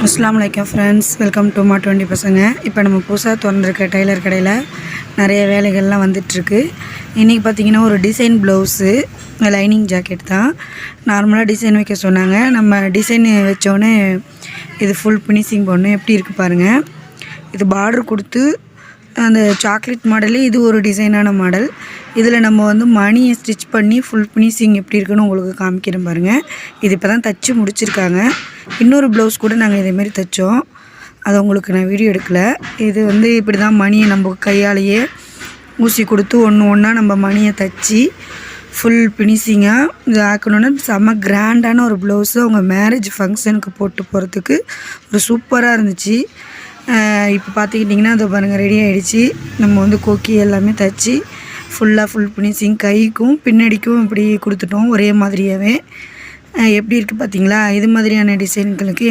அஸ்ஸலாமு அலைக்கும் friends, welcome to மா20 பசங்க. இப்போ நம்ம புதுசாக திறந்துருக்க டெய்லர் கடையில் நிறைய வேலைகள்லாம் வந்துட்டுருக்கு. இன்றைக்கி பார்த்திங்கன்னா ஒரு டிசைன் ப்ளவுஸு, லைனிங் ஜாக்கெட் தான். நார்மலாக டிசைன் வைக்க சொன்னாங்க. நம்ம டிசைன் வச்சோடனே இது ஃபுல் ஃபினிஷிங் பண்ணணும். எப்படி இருக்குது பாருங்கள். இது பார்டர் கொடுத்து அந்த சாக்லேட் மாடலு, இது ஒரு டிசைனான மாடல். இதில் நம்ம வந்து மணியை ஸ்டிச் பண்ணி ஃபுல் ஃபினிஷிங் எப்படி இருக்குன்னு உங்களுக்கு காமிக்கிறேன் பாருங்கள். இது இப்போ தான் தைச்சி முடிச்சிருக்காங்க. இன்னொரு ப்ளவுஸ் கூட நாங்கள் இதேமாரி தைச்சோம். அதை உங்களுக்கு நான் வீடியோ எடுக்கலை. இது வந்து இப்படி தான் மணியை நம்ம கையாலேயே ஊசி கொடுத்து ஒன்று ஒன்றா நம்ம மணியை தைச்சி ஃபுல் ஃபினிஷிங்காக இது ஆக்கணுன்னா செம்ம கிராண்டான ஒரு ப்ளவுஸு அவங்க மேரேஜ் ஃபங்க்ஷனுக்கு போட்டு போகிறதுக்கு ஒரு சூப்பராக இருந்துச்சு. இப்போ பார்த்துக்கிட்டிங்கன்னா அதை பாருங்கள், ரெடி ஆகிடுச்சு. நம்ம வந்து கொக்கி எல்லாமே தைச்சி ஃபுல் ஃபினிஷிங் கைக்கும் பின்னாடிக்கும் இப்படி கொடுத்துட்டோம் ஒரே மாதிரியாகவே. எப்படி இருக்குது பார்த்தீங்களா? இது மாதிரியான டிசைன்களுக்கு